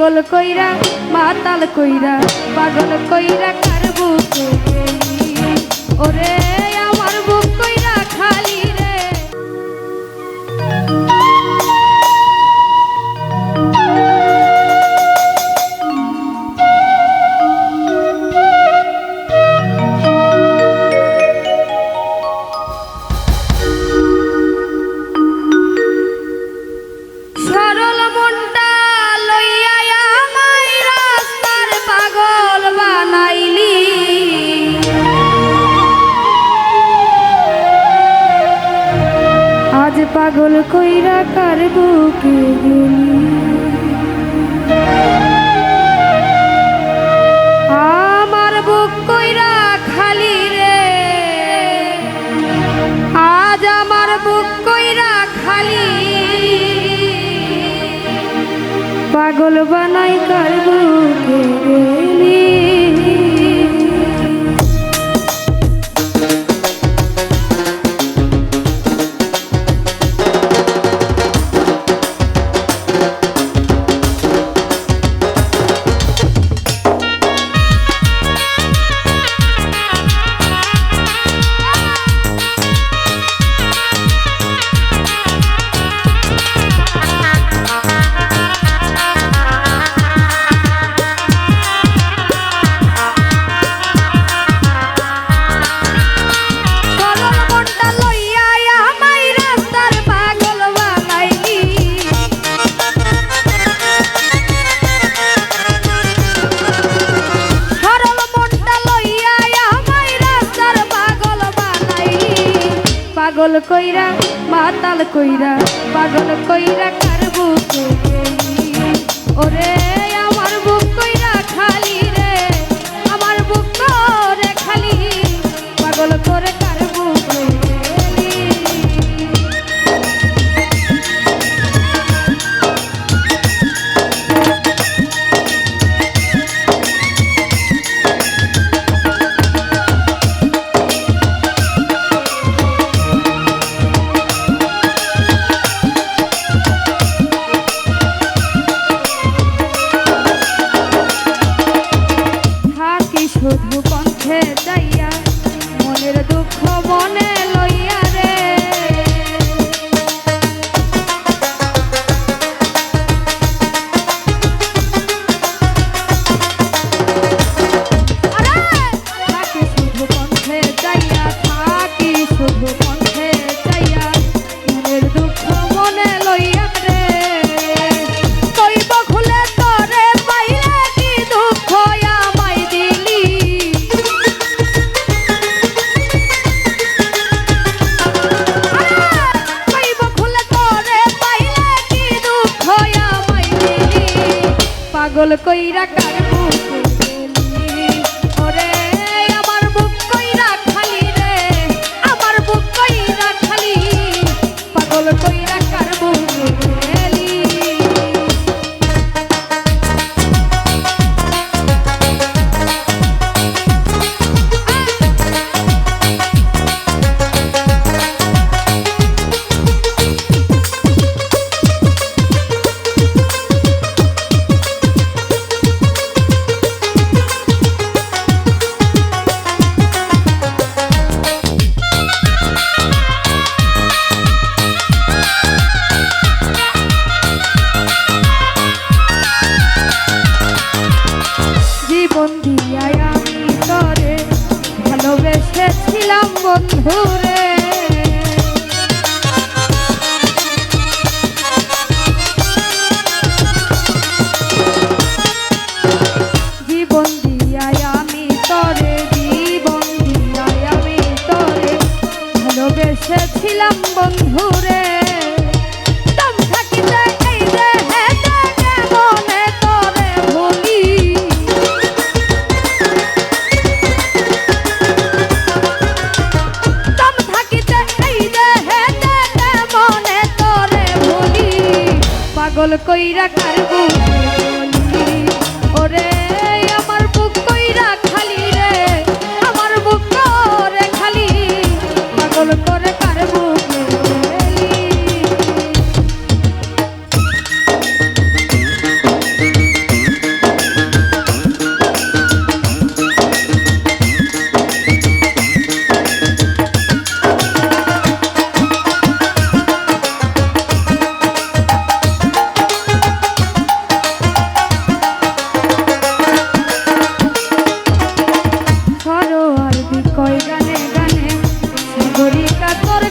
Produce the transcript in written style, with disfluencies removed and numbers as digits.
পাগল কইরা মাতাল কইরা পাগল কইরা কার বুকে গেলি ওরে আমার বুক কইরা খালি রে। সরল মনটা লইয়া আমায় রাস্তার পাগল বানাইলি, আজ পাগল কইরা কার বুকে গেলি। আমার বুক কইরা খালি রে, আজ আমার বুক কইরা খালি, পাগল বানাই কার বুকে গেলি। পাগল কইরা মাতাল কইরা পাগল কইরা কার বুকে গেলি ওরে আমার বুক কইরা খালি রে, আমার বুক করে খালি, পাগল করে কার বুকে গেলি। শুধু পথে যাইয়া মনের দুঃখ মনে লইয়া রে, থাকি শুধু পথে যাইয়া, থাকি শুধু পথে যাইয়া মনের দুঃখ মনে লইয়া রে, কইব খুলে তরে পাইলে কি দুঃখ আমায় দিলি, কইব খুলে তরে পাইলে কি দুঃখ আমায় দিলি, পাগল কইরা কার বুকে গেলি ওরে আমার বুক কইরা খালি রে, আমার বুক কইরা খালি, পাগল কইরা কার বুকে গেলি। জীবন দিয়াই আমি তরে ভালোবেসেছিলাম বন্ধুরে, জীবন দিয়াই আমি তরে, জীবন দিয়াই আমি তরে ভালোবেসেছিলাম বন্ধুরে, দম থাকিতে এই দেহেতে কেমনে তরে ভুলি, দম থাকিতে এই দেহেতে কেমনে তরে ভুলি, পাগল কইরা কার বুকে গেলি ওরে আমার বুক কইরা খালি রে, আমার বুক করে খালি, পাগল করে কার বুকে গেলি। যদি কয় গানে গানে সাগরিকা তোর